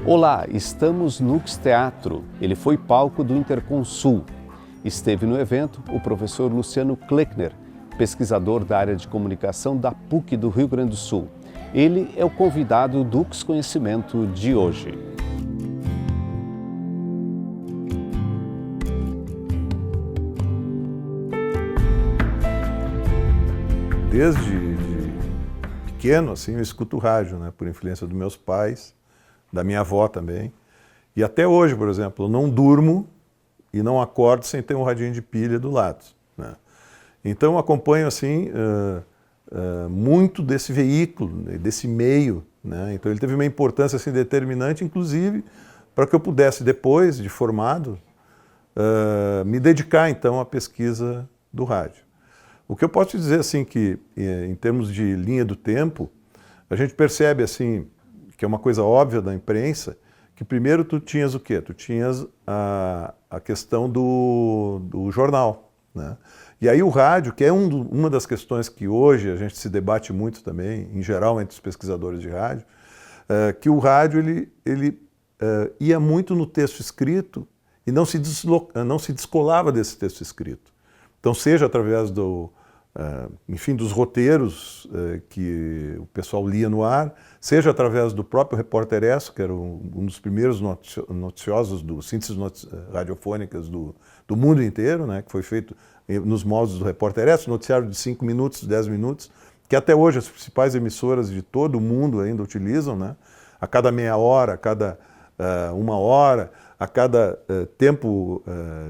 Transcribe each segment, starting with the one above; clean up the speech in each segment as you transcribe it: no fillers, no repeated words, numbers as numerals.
Olá, estamos no Lux Teatro. Ele foi palco do Interconsul. Esteve no evento o professor Luciano Kleckner, pesquisador da área de comunicação da PUC do Rio Grande do Sul. Ele é o convidado do Lux Conhecimento de hoje. Desde pequeno, assim, eu escuto rádio, né, por influência dos meus pais, da minha avó também. E até hoje, por exemplo, eu não durmo e não acordo sem ter um radinho de pilha do lado, né? Então eu acompanho assim, muito desse veículo, desse meio, né? Então ele teve uma importância assim, determinante, inclusive, para que eu pudesse, depois de formado, me dedicar então à pesquisa do rádio. O que eu posso te dizer assim, que em termos de linha do tempo, a gente percebe assim, que é uma coisa óbvia da imprensa, que primeiro tu tinhas o quê? Tu tinhas a questão do jornal, né? E aí o rádio, que é uma das questões que hoje a gente se debate muito também, em geral entre os pesquisadores de rádio, que o rádio ele ia muito no texto escrito e não se descolava desse texto escrito. Então seja através enfim, dos roteiros que o pessoal lia no ar, seja através do próprio Repórter Esso, que era um dos primeiros noticiosos, sínteses radiofônicas do mundo inteiro, né, que foi feito nos moldes do Repórter Esso, noticiário de 5 minutos, 10 minutos, que até hoje as principais emissoras de todo o mundo ainda utilizam, né, a cada meia hora, a cada 1 hora, a cada tempo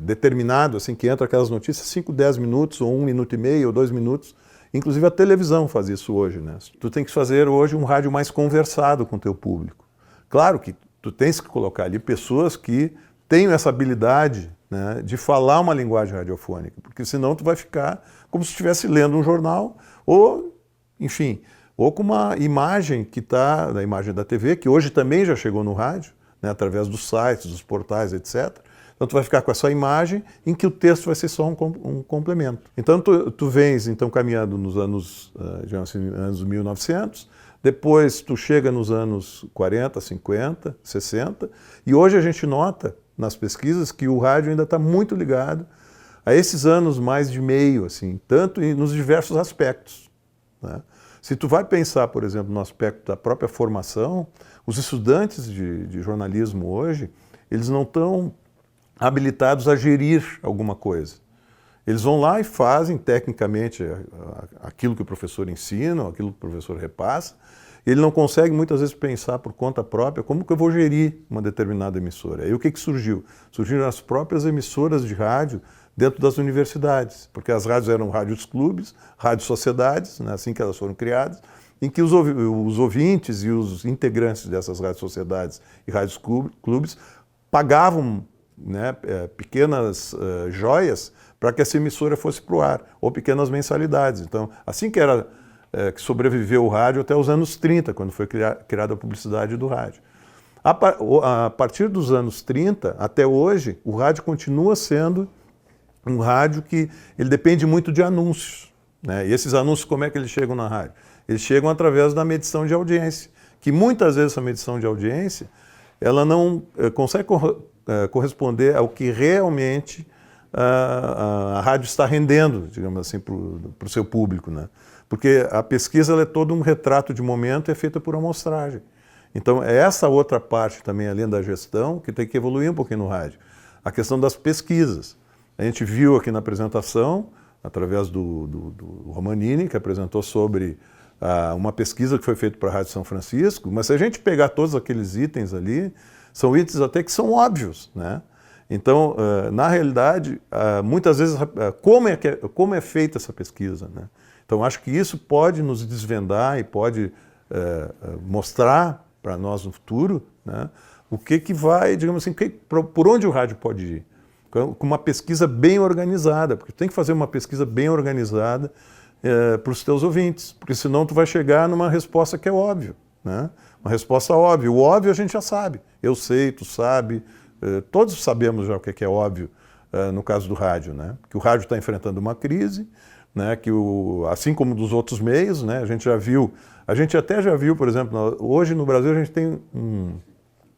determinado, assim, que entra aquelas notícias, 5, 10 minutos, ou 1 minuto e meio, ou 2 minutos. Inclusive a televisão faz isso hoje, né? Tu tem que fazer hoje um rádio mais conversado com o teu público. Claro que tu tens que colocar ali pessoas que tenham essa habilidade, né, de falar uma linguagem radiofônica, porque senão tu vai ficar como se estivesse lendo um jornal, ou, enfim, ou com uma imagem que está, da imagem da TV, que hoje também já chegou no rádio, né, através dos sites, dos portais, etc. Então tu vai ficar com essa imagem em que o texto vai ser só um complemento. Então tu vens então caminhando nos anos, assim, anos 1900, depois tu chega nos anos 40, 50, 60, e hoje a gente nota nas pesquisas que o rádio ainda está muito ligado a esses anos mais de meio, assim, tanto nos diversos aspectos, né? Se tu vai pensar, por exemplo, no aspecto da própria formação, os estudantes de jornalismo hoje, eles não estão habilitados a gerir alguma coisa. Eles vão lá e fazem tecnicamente aquilo que o professor ensina, aquilo que o professor repassa. Ele não consegue muitas vezes pensar por conta própria como que eu vou gerir uma determinada emissora. Aí o que surgiu? Surgiram as próprias emissoras de rádio dentro das universidades, porque as rádios eram rádios clubes, rádios sociedades, né, assim que elas foram criadas, em que os ouvintes e os integrantes dessas rádios sociedades e rádios clubes pagavam, né, pequenas joias para que essa emissora fosse para o ar, ou pequenas mensalidades. Então, assim que que sobreviveu o rádio até os anos 30, quando foi criada a publicidade do rádio. A partir dos anos 30 até hoje, o rádio continua sendo um rádio que ele depende muito de anúncios, né? E esses anúncios, como é que eles chegam na rádio? Eles chegam através da medição de audiência, que muitas vezes essa medição de audiência ela não consegue corresponder ao que realmente a rádio está rendendo, digamos assim, para o seu público, né? Porque a pesquisa ela é todo um retrato de momento e é feita por amostragem. Então é essa outra parte também, além da gestão, que tem que evoluir um pouquinho no rádio. A questão das pesquisas. A gente viu aqui na apresentação, através do Romanini, que apresentou sobre uma pesquisa que foi feita para a Rádio São Francisco, mas se a gente pegar todos aqueles itens ali, são itens até que são óbvios, né? Então, na realidade, muitas vezes, como é feita essa pesquisa, né? Então, acho que isso pode nos desvendar e pode mostrar para nós no futuro, né, o que vai, digamos assim, por onde o rádio pode ir. Com uma pesquisa bem organizada, porque tem que fazer uma pesquisa bem organizada para os teus ouvintes, porque senão tu vai chegar numa resposta que é óbvia, né? Uma resposta óbvia. O óbvio a gente já sabe. Eu sei, tu sabe, todos sabemos já o que é óbvio no caso do rádio, né? Que o rádio está enfrentando uma crise, né? Que assim como dos outros meios, né? A gente até já viu, por exemplo, hoje no Brasil a gente tem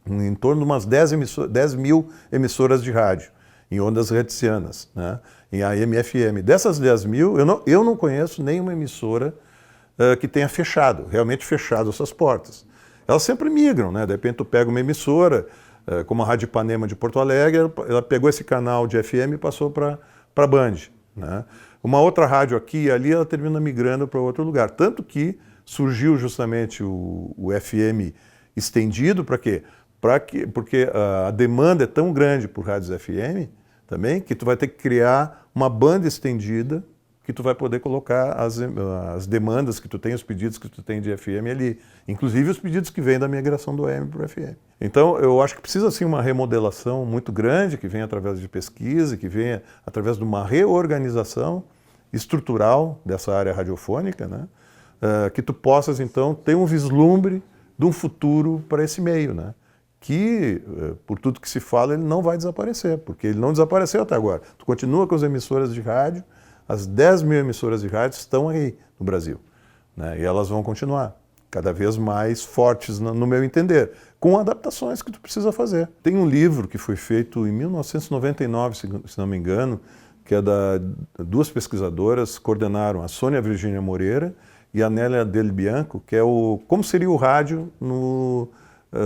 em torno de umas 10 mil emissoras de rádio, em ondas hertzianas, né? Em AM e FM. Dessas 10 mil, eu não conheço nenhuma emissora que tenha realmente fechado essas portas. Elas sempre migram, né? De repente tu pega uma emissora, como a Rádio Ipanema de Porto Alegre, ela pegou esse canal de FM e passou para a Band, né? Uma outra rádio aqui e ali, ela termina migrando para outro lugar. Tanto que surgiu justamente o FM estendido, para quê? Porque a demanda é tão grande por rádios FM também, que tu vai ter que criar uma banda estendida que tu vai poder colocar as demandas que tu tem, os pedidos que tu tem de FM ali, inclusive os pedidos que vêm da migração do AM para o FM. Então, eu acho que precisa, assim, uma remodelação muito grande, que venha através de pesquisa, que venha através de uma reorganização estrutural dessa área radiofônica, né? Que tu possas, então, ter um vislumbre de um futuro para esse meio, né? Que, por tudo que se fala, ele não vai desaparecer, porque ele não desapareceu até agora. Tu continua com as emissoras de rádio, as 10 mil emissoras de rádio estão aí no Brasil, né? E elas vão continuar cada vez mais fortes, no meu entender, com adaptações que tu precisa fazer. Tem um livro que foi feito em 1999, se não me engano, que é duas pesquisadoras, coordenaram a Sônia Virgínia Moreira e a Nélia Del Bianco, que é como seria o rádio no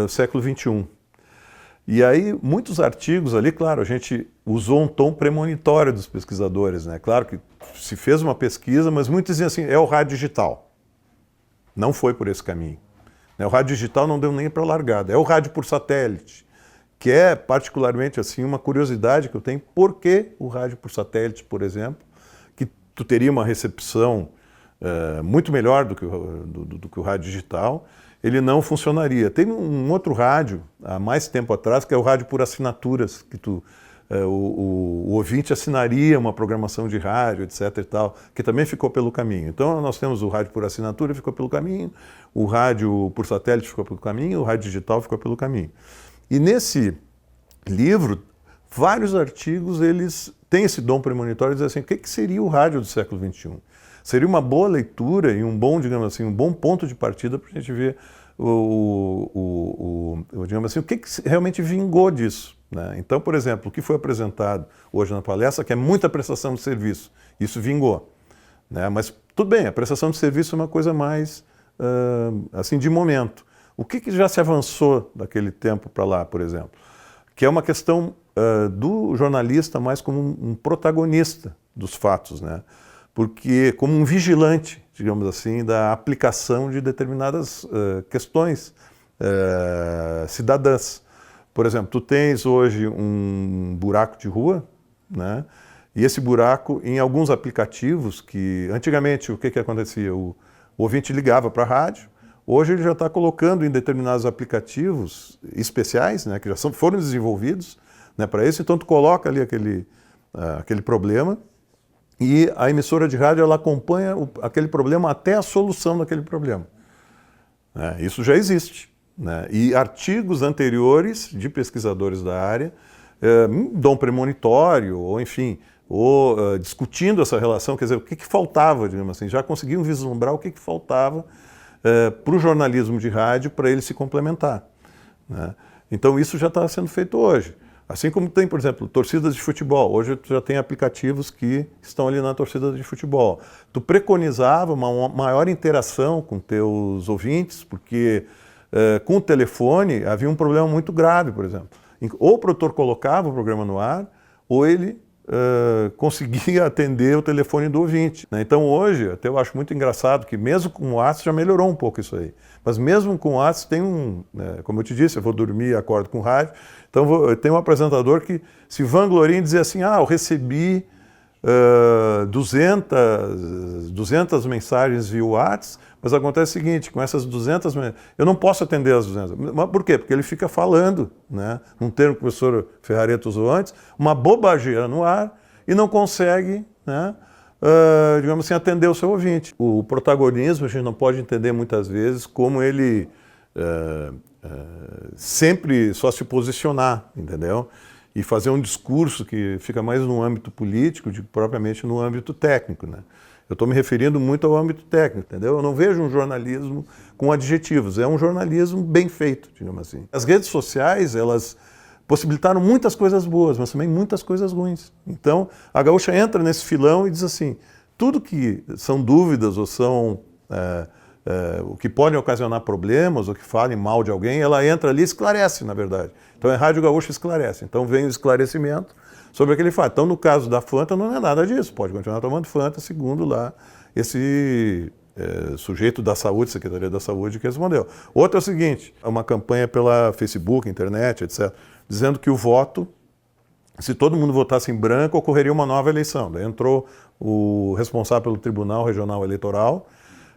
século XXI. E aí, muitos artigos ali, claro, a gente usou um tom premonitório dos pesquisadores, né? Claro que se fez uma pesquisa, mas muitos diziam assim, é o rádio digital. Não foi por esse caminho. O rádio digital não deu nem para largada. É o rádio por satélite, que é particularmente assim uma curiosidade que eu tenho. Por que o rádio por satélite, por exemplo, que tu teria uma recepção muito melhor do que o rádio digital, ele não funcionaria. Tem um outro rádio, há mais tempo atrás, que é o rádio por assinaturas, que o ouvinte assinaria uma programação de rádio, etc. e tal, que também ficou pelo caminho. Então, nós temos o rádio por assinatura, ficou pelo caminho, o rádio por satélite ficou pelo caminho, o rádio digital ficou pelo caminho. E nesse livro, vários artigos, eles têm esse dom premonitório de dizer assim, o que seria o rádio do século XXI? Seria uma boa leitura e um bom, digamos assim, um bom ponto de partida para a gente ver digamos assim, o que realmente vingou disso, né? Então, por exemplo, o que foi apresentado hoje na palestra, que é muita prestação de serviço, isso vingou, né? Mas tudo bem, a prestação de serviço é uma coisa mais assim, de momento. O que já se avançou daquele tempo para lá, por exemplo? Que é uma questão do jornalista mais como um protagonista dos fatos, né? Porque como um vigilante, digamos assim, da aplicação de determinadas questões cidadãs. Por exemplo, tu tens hoje um buraco de rua, né? E esse buraco, em alguns aplicativos, que antigamente o que acontecia? O ouvinte ligava para a rádio, hoje ele já está colocando em determinados aplicativos especiais, né, que já foram desenvolvidos, né, para isso, então tu coloca ali aquele problema, e a emissora de rádio ela acompanha aquele problema até a solução daquele problema. Isso já existe, né? E artigos anteriores de pesquisadores da área dão premonitório, ou enfim, discutindo essa relação, quer dizer, o que faltava, digamos assim, já conseguiam vislumbrar o que faltava para o jornalismo de rádio para ele se complementar, né? Então isso já está sendo feito hoje. Assim como tem, por exemplo, torcidas de futebol. Hoje tu já tem aplicativos que estão ali na torcida de futebol. Tu preconizava uma maior interação com teus ouvintes, porque com o telefone havia um problema muito grave, por exemplo. Ou o produtor colocava o programa no ar, ou ele conseguia atender o telefone do ouvinte, né? Então hoje, até eu acho muito engraçado que mesmo com o WhatsApp já melhorou um pouco isso aí. Mas mesmo com o WhatsApp tem como eu te disse, eu vou dormir e acordo com rádio, então tem um apresentador que se vangloria em dizer assim, eu recebi 200 mensagens via WhatsApp, mas acontece o seguinte, com essas 200, eu não posso atender as 200. Mas por quê? Porque ele fica falando, né, um termo que o professor Ferrareto usou antes, uma bobageira no ar e não consegue, né, digamos assim, atender o seu ouvinte. O protagonismo a gente não pode entender muitas vezes como ele sempre só se posicionar, entendeu? e fazer um discurso que fica mais no âmbito político do que propriamente no âmbito técnico, né? Eu estou me referindo muito ao âmbito técnico, entendeu? Eu não vejo um jornalismo com adjetivos, é um jornalismo bem feito, digamos assim. As redes sociais, elas possibilitaram muitas coisas boas, mas também muitas coisas ruins. Então, a Gaúcha entra nesse filão e diz assim, tudo que são dúvidas ou são o que podem ocasionar problemas ou que falem mal de alguém, ela entra ali e esclarece, na verdade. Então, a Rádio Gaúcha esclarece. Então, vem o esclarecimento sobre aquele fato. Então, no caso da Fanta, não é nada disso. Pode continuar tomando Fanta, segundo lá esse sujeito da saúde, Secretaria da Saúde, que respondeu. Outro é o seguinte, uma campanha pela Facebook, internet, etc., dizendo que o voto, se todo mundo votasse em branco, ocorreria uma nova eleição. Daí entrou o responsável pelo Tribunal Regional Eleitoral,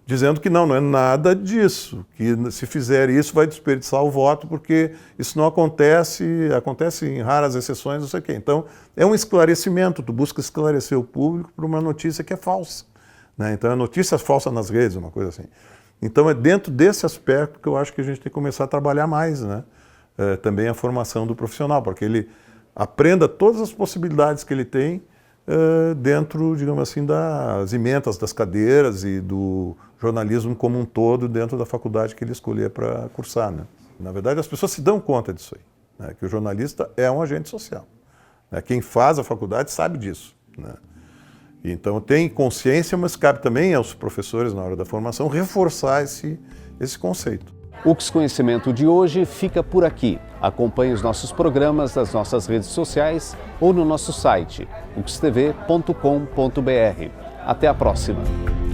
dizendo que não é nada disso, que se fizer isso vai desperdiçar o voto, porque isso não acontece, acontece em raras exceções, não sei o quê. Então, é um esclarecimento, tu busca esclarecer o público por uma notícia que é falsa, né? Então, é notícia falsa nas redes, uma coisa assim. Então, é dentro desse aspecto que eu acho que a gente tem que começar a trabalhar mais, né? Também a formação do profissional, para que ele aprenda todas as possibilidades que ele tem dentro, digamos assim, das emendas, das cadeiras e do jornalismo como um todo dentro da faculdade que ele escolher para cursar, né? Na verdade, as pessoas se dão conta disso aí, né? Que o jornalista é um agente social, né? Quem faz a faculdade sabe disso, né? Então tem consciência, mas cabe também aos professores, na hora da formação, reforçar esse conceito. O UX Conhecimento de hoje fica por aqui. Acompanhe os nossos programas nas nossas redes sociais ou no nosso site, uxtv.com.br. Até a próxima!